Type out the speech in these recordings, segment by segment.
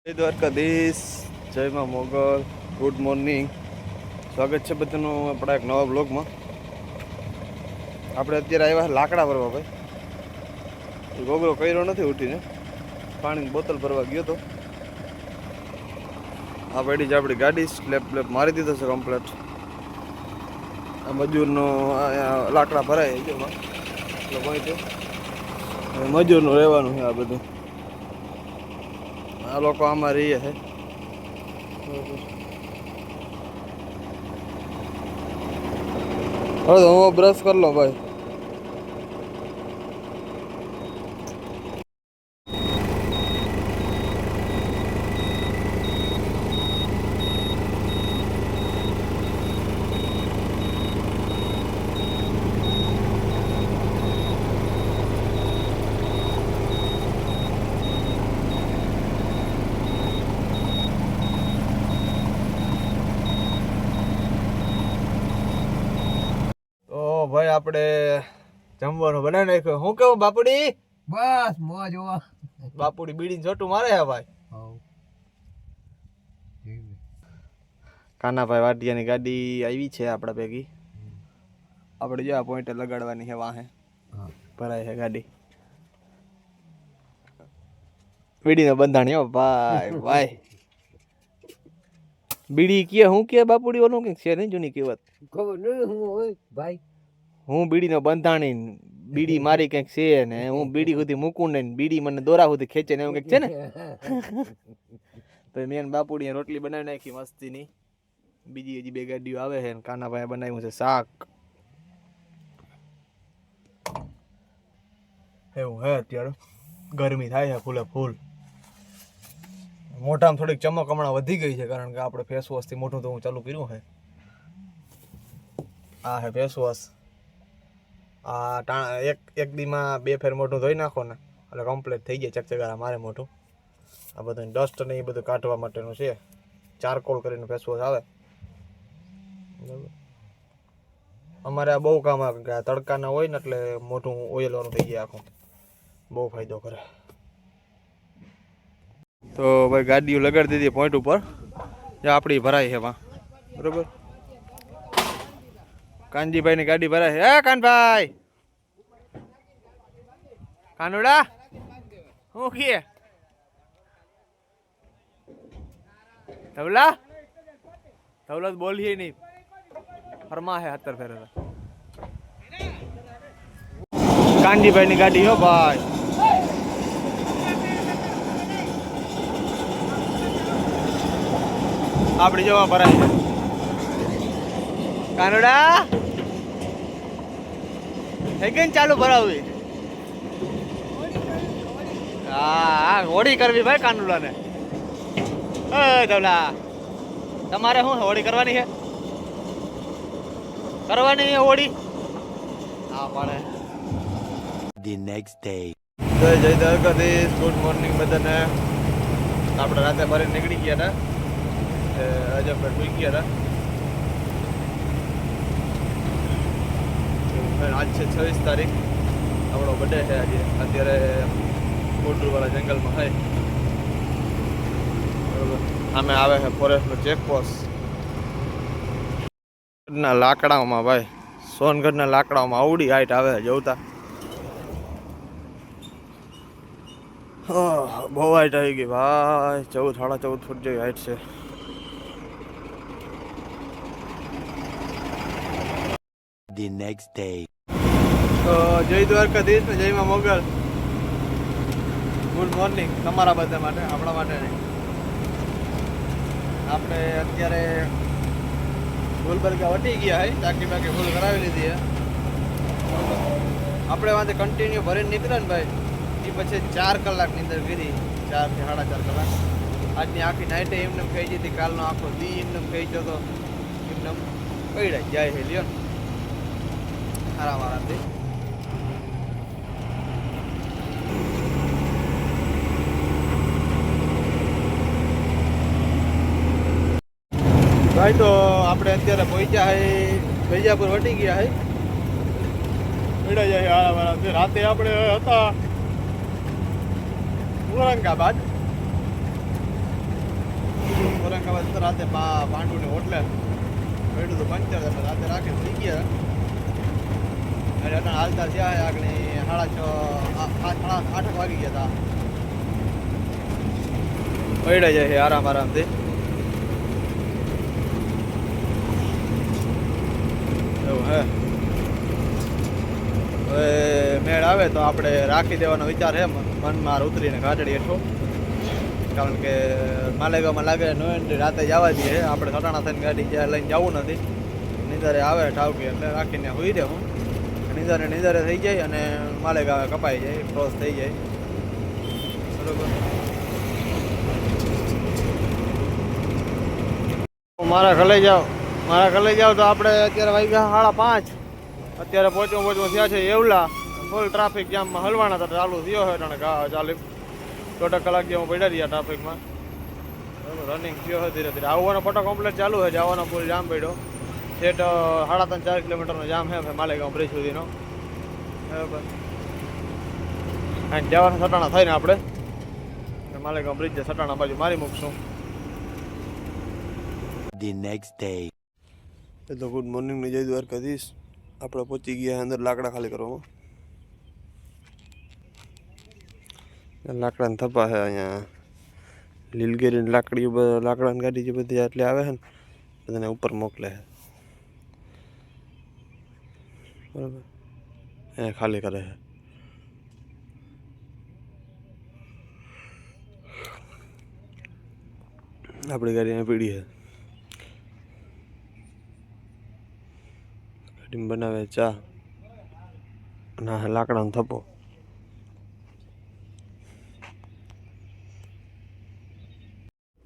જય દ્વારકાધીશ, જય માં મોગલ, ગુડ મોર્નિંગ. સ્વાગત છે બધાનું આપણા એક નવા બ્લોગમાં. આપણે અત્યારે આવ્યા લાકડા ભરવા ભાઈ. ગોગરો કર્યો નથી ઉઠીને, પાણીની બોતલ ભરવા ગયો તો. આ પડી જ આપણી ગાડી, સ્લેપ મારી દીધો છે કમ્પ્લેટ. આ મજૂરનો લાકડા ભરાય છે મજૂરનું રહેવાનું છે આ બધું. આ લોકો આમાં રહીએ છે. હવે તો હું બ્રશ કરી લો ભાઈ. ભાઈ આપણે જમવાનું બનાવી નાખ્યો. હું કેવું બાપુડી? બસ મોજ હો. બાપુડી બીડીને છોટું મારે હે ભાઈ. કાનાભાઈ વાટિયાની ગાડી આવી છે આપણા ભેગી. આપણે જો આ પોઈન્ટે લગાડવાની છે વાહે. ભરાય છે ગાડી. બીડીને બંધાણી હો ભાઈ ભાઈ. બીડી કે હું કે બાપુડી ઓલું કે છે નહીં જૂની કહેવત. ખબર નહીં હું હોય ભાઈ. હું બીડીનો બંધાણી, બીડી મારી કંઈક છે ને હું બીડી સુધી મૂકું ને બીડી મને દોરા સુધી ખેંચે ને એવું કંઈક છે ને. તો મેન બાપુડીએ રોટલી બનાવી નાખી મસ્તીની. બીજી હજી બે ગાડીઓ આવે છે. કાનાભાઈ બનાવ્યું છે શાક. એવું હે અત્યારે ગરમી થાય છે ફૂલે ફૂલ. મોઢામાં થોડીક ચમક હમણાં વધી ગઈ છે કારણ કે આપણે ફેસ વોશથી મોઢું તો હું ચાલુ કર્યું છે. આ હે ફેસ વોશ. આ એક દીમાં 2 ફેર મોઢું ધોઈ નાખો ને એટલે કમ્પ્લીટ થઈ જાય ચકચકારા મારે મોઢું. આ બધું ડસ્ટ ને એ બધું કાઢવા માટેનું છે. ચારકોલ કરીને ફેસ વોશ આવે. બરાબર. અમારે આ બહુ કામ આવે કે તડકાના હોય ને એટલે મોઢું ઓઇલવાળું થઈ જાય આખું. બહુ ફાયદો કરે. તો ભાઈ ગાડીઓ લગાડી દીધી પોઈન્ટ ઉપર. જ્યાં આપણી ભરાય છે એમાં. બરાબર. કાનજીભાઈની ગાડી ભરાય છે. હે કાનભાઈ, કાનુડા હું કીએ ધવલા ધવલા બોલીએ નહીં. ફરમા હે 70 ફેરે. કાનજીભાઈની ગાડી હો ભાઈ. આપણી જવા ભરાય છે. કાનુડા થઈ ગઈ ને ચાલુ ભરાવી. હા હોળી કરવી ભાઈ કાનુડાને. ધવલા તમારે શું હોળી કરવાની છે? કરવાની છે હોળી? હા પડે. The next day. જય દ્વારકાધીશ, ગુડ મોર્નિંગ બધાને. આપણે રાતે ભરીને નીકળી ગયા હતા. આજે આપણે સુઈ ગયા હતા. આજ છે 26 તારીખ. આપણો બર્થડે છે આજે. અત્યારે કોટડુરવાળા જંગલમાં હોય બરોબર. આમે આવે છે ફોરેસ્ટનો ચેકપોસ્ટ. ના લાકડાઓમાં ભાઈ, સોનગઢના લાકડાઓમાં આવડી હાઈટ આવે જોતા. બહુ હાઈટ આવી ગઈ ભાઈ. 14 ફૂટ જેવી હાઈટ છે. The next day. તો જય દ્વારકાધીશ ને જય માં મોગલ. ગુડ મોર્નિંગ તમારા બધા માટે, આપણા માટે નહીં. આપણે અત્યારે ગુલબર્ગા વટી ગયા હોય. ચાકી બાકી ફૂલ કરાવી લીધી હે. આપણે વાંધે કન્ટિન્યુ ભરીને નીકળ્યા ને ભાઈ. એ પછી 4 કલાકની અંદર ગીરી. 4 થી 4.5 કલાક. આજની આખી નાઇટે એમને ખાઈ જતી. કાલનો આખો દી એમને ખાઈ જતો. એમને પૈડા જાય છે લ્યો આરામ આરામથી. ભાઈ તો આપણે અત્યારે પહોંચ્યા હે વિજાપુર વટી ગયા હે. પૈડા જાય આરામ આરામથી. રાતે આપણે હતા ઔરંગાબાદ. ઔરંગાબાદ તો રાતે પાંડુની હોટલે પડ્યું હતું પંચર એટલે રાતે રાખીને થઈ ગયા એટલે અટાણે હાલતા થયા આગળ 8:30 વાગી ગયા હતા પડ્યા જાય છે આરામથી એવું હે હવે મેળ આવે તો આપણે રાખી દેવાનો વિચાર છે મનમાં ઉતરીને ઘાટડી હેઠો કારણ કે માલેગાંવમાં લાગે નો એન્ટ્રી રાતે જવા દઈએ આપણે સટાણા થઈને ગાડી જ્યાં લઈને જવું નથી નીંદરે આવે ઠાવકી એટલે રાખીને હોઈ દે હું નીંદરે થઈ જાય અને માલેગાંવે કપાઈ જાય ક્રોસ થઈ જાય બરોબર મારા ઘરે જાવ તો આપણે અત્યારે વાગ્યા 5:30 અત્યારે પહોંચવું થયા છે એવલા ફૂલ ટ્રાફિક જામમાં હલવાના હતા ચાલુ થયો છે અને ચાલી 1.5 કલાક જેવું પડ્યા રહ્યા ટ્રાફિકમાં બરાબર રનિંગ થયો છે ધીરે ધીરે આવવાનો ફોટો કમ્પ્લીટ ચાલુ છે જવાનો ફૂલ જામ પડ્યો સેટ 3.5-4 કિલોમીટરનો જામ છે માલેગાંવ બ્રિજ સુધીનો બરાબર અને જવાના સટાણા થઈને આપણે માલેગાંવ બ્રિજ સટાણા બાજુ મારી મૂકશું The next day. એ તો ગુડ મોર્નિંગની જય દ્વારકાધીશ આપણે પહોંચી ગયા અંદર લાકડા ખાલી કરવામાં લાકડાને થપ્પા છે અહીંયા લીલગીરીની લાકડાની ગાડી જે બધી આટલી આવે છે ને બધાને ઉપર મોકલે છે બરાબર અહીંયા ખાલી કરે છે આપણી ગાડી અહીંયા પીડી છે ગાડીમાં બનાવે ચા અને લાકડાનો થપ્પો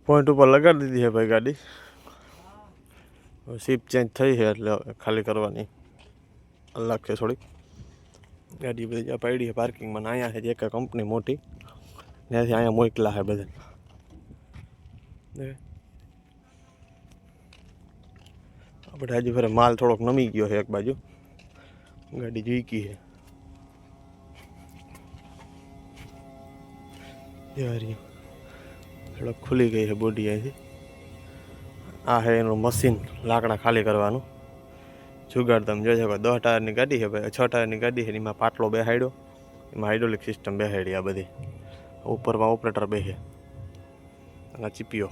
પોઈન્ટ ઉપર લગાડી દીધી છે ભાઈ ગાડી સીપ ચેન્જ થઈ છે એટલે ખાલી કરવાની અલગ છે થોડીક ગાડી બધી જ્યાં પડી છે પાર્કિંગમાં ને અહીંયા છે જે એક કંપની મોટી ત્યાંથી અહીંયા મોકલા છે બધા આપણે હજી ફરે માલ થોડોક નમી ગયો છે એક બાજુ ગાડી ઝૂકી છે થોડોક ખુલી ગઈ છે બોડી અહીંથી આ છે એનું મશીન લાકડા ખાલી કરવાનું જુગાડ તમે જોઈ શકો 10 ટાયરની ગાડી છે ભાઈ 6 ટાયરની ગાડી છે એમાં પાટલો બેહાડ્યો એમાં હાઇડ્રોલિક સિસ્ટમ બેહાડી આ બધી ઉપરમાં ઓપરેટર બેસે અને ચીપીઓ